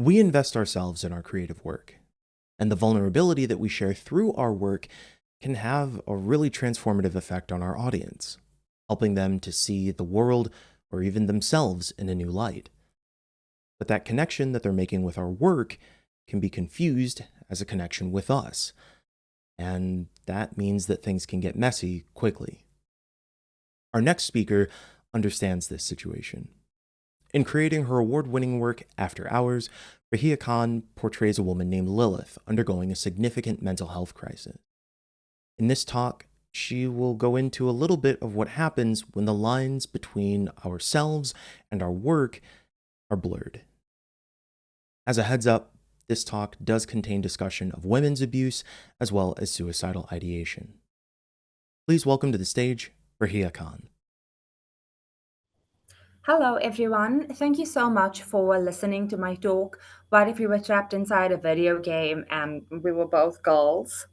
We invest ourselves in our creative work, and the vulnerability that we share through our work can have a really transformative effect on our audience, helping them to see the world or even themselves in a new light. But that connection that they're making with our work can be confused as a connection with us, and that means that things can get messy quickly. Our next speaker understands this situation. In creating her award-winning work After Hours, Rahia Khan portrays a woman named Lilith undergoing a significant mental health crisis. In this talk, she will go into a little bit of what happens when the lines between ourselves and our work are blurred. As a heads up, this talk does contain discussion of women's abuse as well as suicidal ideation. Please welcome to the stage, Rahia Khan. Hello, everyone. Thank you so much for listening to my talk. What if we were trapped inside a video game and we were both girls?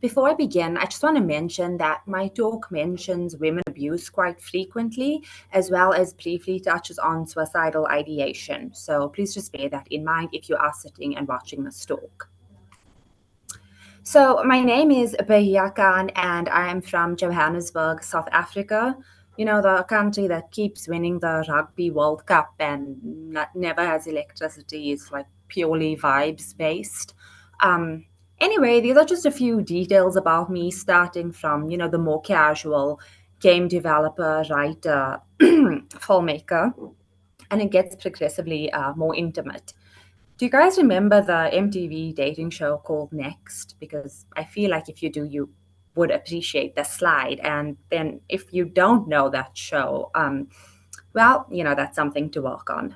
Before I begin, I just want to mention that my talk mentions women abuse quite frequently, as well as briefly touches on suicidal ideation. So please just bear that in mind if you are sitting and watching this talk. So, my name is Bahia Khan, and I am from Johannesburg, South Africa. You know, the country that keeps winning the Rugby World Cup and never has electricity, is like purely vibes based. Um, anyway, these are just a few details about me, starting from, the more casual game developer, writer, filmmaker, and it gets progressively more intimate. Do you guys remember the MTV dating show called Next? Because I feel like if you do, you would appreciate the slide. And then if you don't know that show, well, that's something to work on.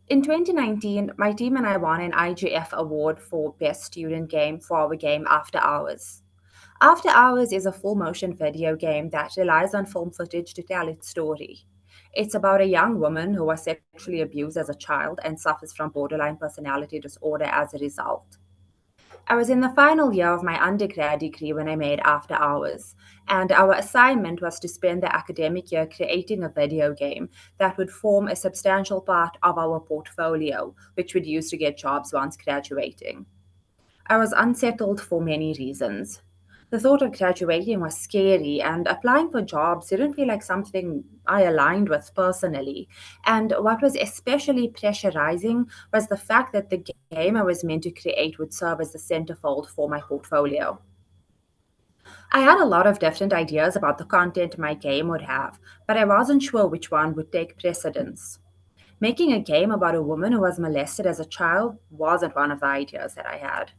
In 2019, my team and I won an IGF award for Best Student Game for our game After Hours. After Hours is a full motion video game that relies on film footage to tell its story. It's about a young woman who was sexually abused as a child and suffers from borderline personality disorder as a result. I was in the final year of my undergrad degree when I made After Hours, and our assignment was to spend the academic year creating a video game that would form a substantial part of our portfolio, which we'd use to get jobs once graduating. I was unsettled for many reasons. The thought of graduating was scary, and applying for jobs didn't feel like something I aligned with personally. And what was especially pressurizing was the fact that the game I was meant to create would serve as the centerfold for my portfolio. I had a lot of different ideas about the content my game would have, but I wasn't sure which one would take precedence. Making a game about a woman who was molested as a child wasn't one of the ideas that I had.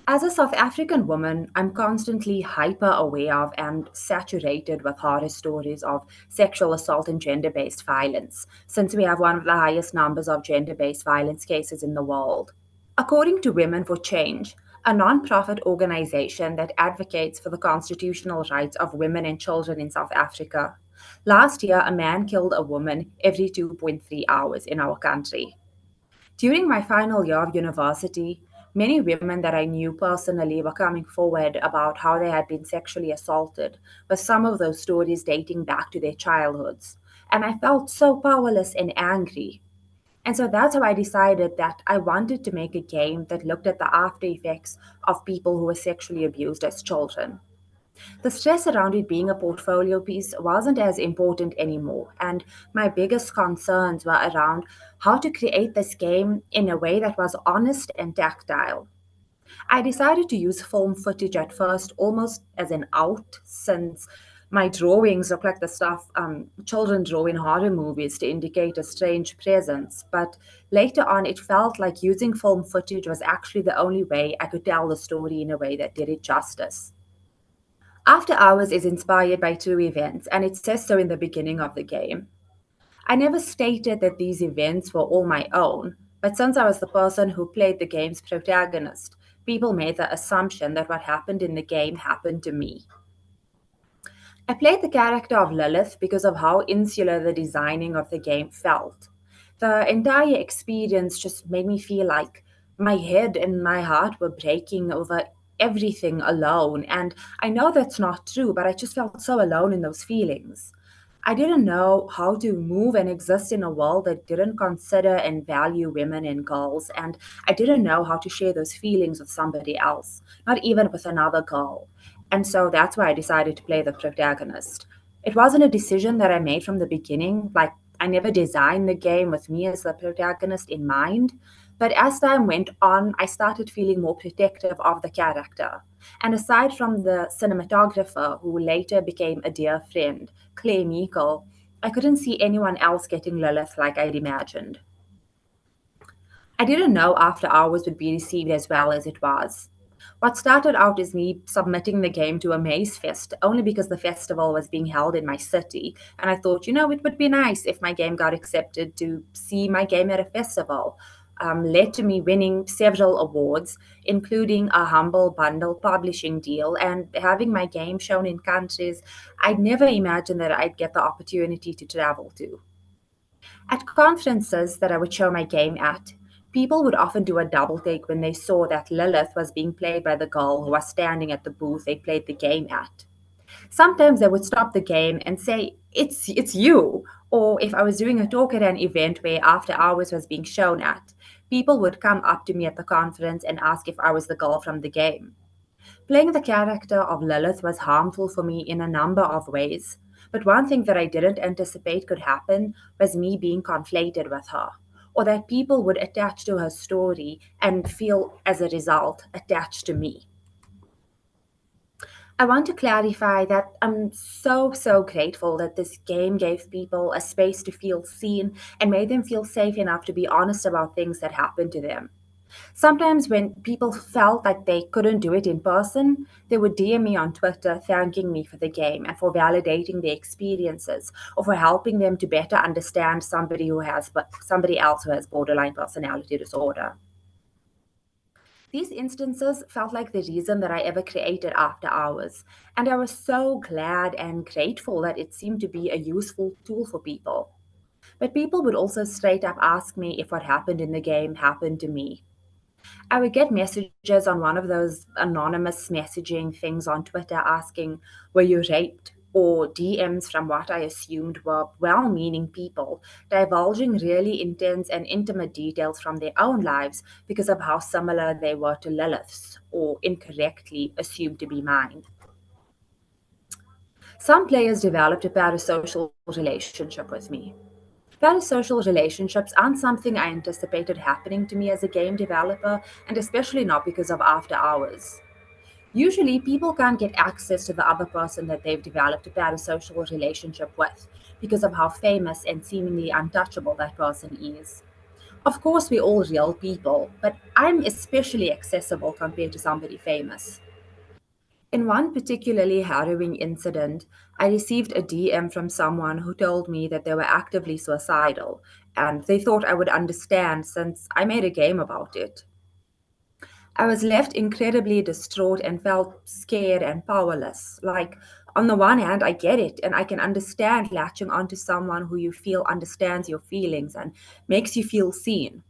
As a South African woman, I'm constantly hyper aware of and saturated with horror stories of sexual assault and gender based violence, since we have one of the highest numbers of gender based violence cases in the world. According to Women for Change, a nonprofit organization that advocates for the constitutional rights of women and children in South Africa, last year a man killed a woman every 2.3 hours in our country. During my final year of university, many women that I knew personally were coming forward about how they had been sexually assaulted, with some of those stories dating back to their childhoods. And I felt so powerless and angry. And so that's how I decided that I wanted to make a game that looked at the after effects of people who were sexually abused as children. The stress around it being a portfolio piece wasn't as important anymore, and my biggest concerns were around how to create this game in a way that was honest and tactile. I decided to use film footage at first almost as an out, since my drawings look like the stuff children draw in horror movies to indicate a strange presence. But later on, it felt like using film footage was actually the only way I could tell the story in a way that did it justice. After Hours is inspired by true events, and it says so in the beginning of the game. I never stated that these events were all my own, but since I was the person who played the game's protagonist, people made the assumption that what happened in the game happened to me. I played the character of Lilith because of how insular the designing of the game felt. The entire experience just made me feel like my head and my heart were breaking over everything alone. And I know that's not true, but I just felt so alone in those feelings. I didn't know how to move and exist in a world that didn't consider and value women and girls, and I didn't know how to share those feelings with somebody else, not even with another girl. And so that's why I decided to play the protagonist. It wasn't a decision that I made from the beginning, like, I never designed the game with me as the protagonist in mind. But as time went on, I started feeling more protective of the character. And aside from the cinematographer, who later became a dear friend, Clay Meikle, I couldn't see anyone else getting Lilith like I'd imagined. I didn't know After Hours would be received as well as it was. What started out as me submitting the game to a maze fest only because the festival was being held in my city, and I thought, it would be nice if my game got accepted to see my game at a festival. Led to me winning several awards, including a humble bundle publishing deal, and having my game shown in countries I'd never imagined that I'd get the opportunity to travel to. At conferences that I would show my game at, people would often do a double take when they saw that Lilith was being played by the girl who was standing at the booth they played the game at. Sometimes they would stop the game and say, it's you. Or if I was doing a talk at an event where After Hours was being shown at, people would come up to me at the conference and ask if I was the girl from the game. Playing the character of Lilith was harmful for me in a number of ways, but one thing that I didn't anticipate could happen was me being conflated with her, or that people would attach to her story and feel, as a result, attached to me. I want to clarify that I'm so grateful that this game gave people a space to feel seen and made them feel safe enough to be honest about things that happened to them. Sometimes, when people felt like they couldn't do it in person, they would DM me on Twitter thanking me for the game and for validating their experiences or for helping them to better understand somebody else who has borderline personality disorder. These instances felt like the reason that I ever created After Hours, and I was so glad and grateful that it seemed to be a useful tool for people. But people would also straight up ask me if what happened in the game happened to me. I would get messages on one of those anonymous messaging things on Twitter asking, were you raped? Or DMs from what I assumed were well meaning people divulging really intense and intimate details from their own lives because of how similar they were to Lilith's, or incorrectly assumed to be mine. Some players developed a parasocial relationship with me. Parasocial relationships aren't something I anticipated happening to me as a game developer, and especially not because of After Hours. Usually, people can't get access to the other person that they've developed a parasocial relationship with because of how famous and seemingly untouchable that person is. Of course, we're all real people, but I'm especially accessible compared to somebody famous. In one particularly harrowing incident, I received a DM from someone who told me that they were actively suicidal, and they thought I would understand since I made a game about it. I was left incredibly distraught and felt scared and powerless. Like, on the one hand, I get it, and I can understand latching onto someone who you feel understands your feelings and makes you feel seen.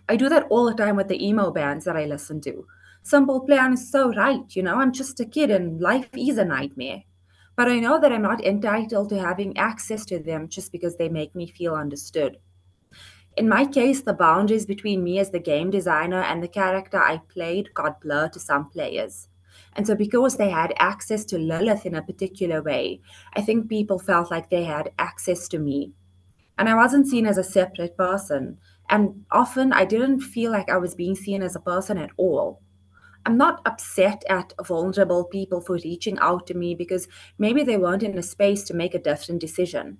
I do that all the time with the emo bands that I listen to. Simple Plan is so right, I'm just a kid and life is a nightmare. But I know that I'm not entitled to having access to them just because they make me feel understood. In my case, the boundaries between me as the game designer and the character I played got blurred to some players. And so, because they had access to Lilith in a particular way, I think people felt like they had access to me. And I wasn't seen as a separate person. And often I didn't feel like I was being seen as a person at all. I'm not upset at vulnerable people for reaching out to me because maybe they weren't in a space to make a different decision.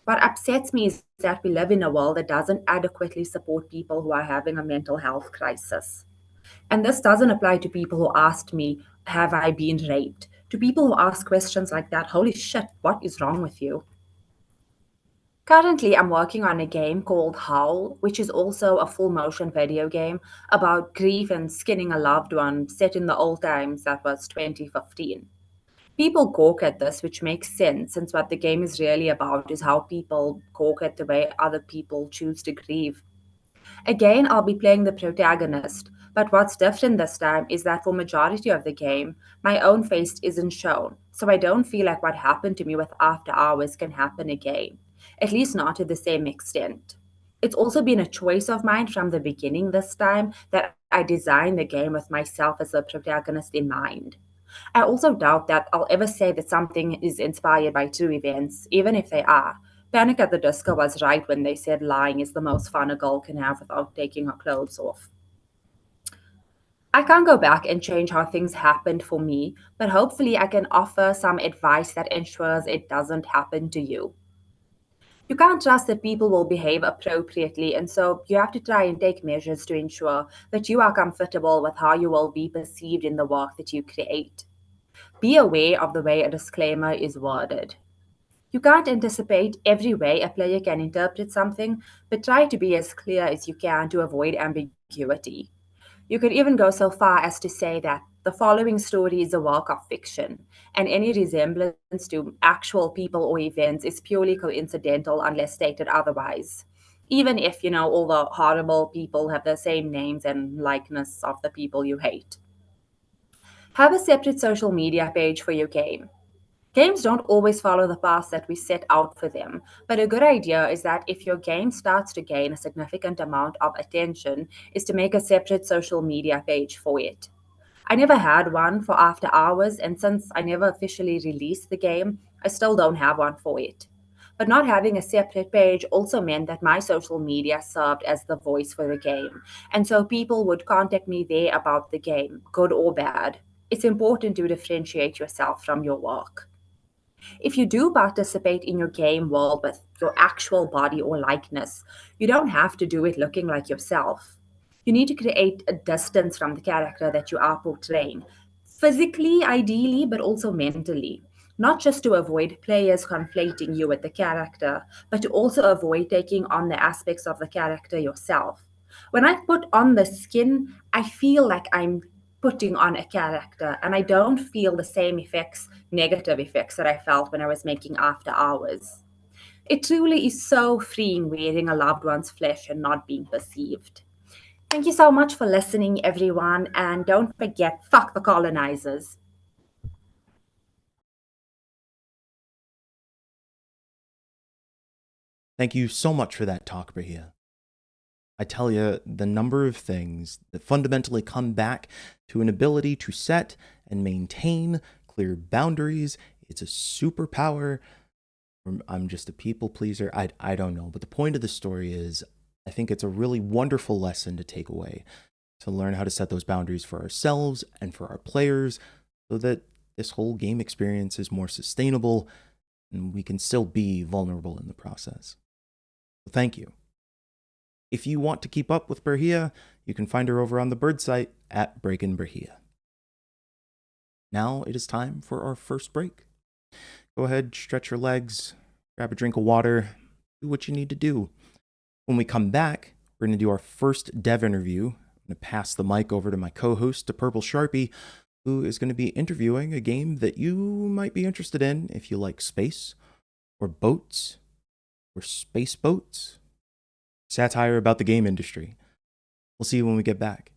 What upsets me is that we live in a world that doesn't adequately support people who are having a mental health crisis. And this doesn't apply to people who asked me, have I been raped? To people who ask questions like that, holy shit, what is wrong with you? Currently, I'm working on a game called Howl, which is also a full motion video game about grief and skinning a loved one set in the old times that was 2015. People gawk at this, which makes sense since what the game is really about is how people gawk at the way other people choose to grieve. Again, I'll be playing the protagonist, But what's different this time is that for majority of the game, my own face isn't shown, so I don't feel like what happened to me with After Hours can happen again, at least not to the same extent. It's also been a choice of mine from the beginning this time that I designed the game with myself as the protagonist in mind. I also doubt that I'll ever say that something is inspired by true events, even if they are. Panic at the Disco was right when they said lying is the most fun a girl can have without taking her clothes off. I can't go back and change how things happened for me, but hopefully I can offer some advice that ensures it doesn't happen to you. You can't trust that people will behave appropriately, and so you have to try and take measures to ensure that you are comfortable with how you will be perceived in the work that you create. Be aware of the way a disclaimer is worded. You can't anticipate every way a player can interpret something, but try to be as clear as you can to avoid ambiguity. You could even go so far as to say that the following story is a work of fiction, and any resemblance to actual people or events is purely coincidental unless stated otherwise. Even if, all the horrible people have the same names and likeness of the people you hate. Have a separate social media page for your game. Games don't always follow the path that we set out for them, but a good idea is that if your game starts to gain a significant amount of attention, is to make a separate social media page for it. I never had one for After Hours, and since I never officially released the game, I still don't have one for it. But not having a separate page also meant that my social media served as the voice for the game, and so people would contact me there about the game, good or bad. It's important to differentiate yourself from your work. If you do participate in your game world with your actual body or likeness, you don't have to do it looking like yourself. You need to create a distance from the character that you are portraying, physically, ideally, but also mentally. Not just to avoid players conflating you with the character, but to also avoid taking on the aspects of the character yourself. When I put on the skin, I feel like I'm putting on a character, and I don't feel the same effects, negative effects, that I felt when I was making After Hours. It truly is so freeing wearing a loved one's flesh and not being perceived. Thank you so much for listening, everyone, and don't forget, fuck the colonizers. Thank you so much for that talk, Brahia. I tell you, the number of things that fundamentally come back to an ability to set and maintain clear boundaries. It's a superpower. I'm just a people pleaser. I don't know. But the point of the story is, I think it's a really wonderful lesson to take away, to learn how to set those boundaries for ourselves and for our players so that this whole game experience is more sustainable and we can still be vulnerable in the process. So thank you. If you want to keep up with Brahia, you can find her over on the Bird site at Breakin' Brahia. Now it is time for our first break. Go ahead, stretch your legs, grab a drink of water, do what you need to do. When we come back, we're going to do our first dev interview. I'm going to pass the mic over to my co-host, to Purple Sharpie, who is going to be interviewing a game that you might be interested in if you like space, or boats, or space boats. Satire about the game industry. We'll see you when we get back.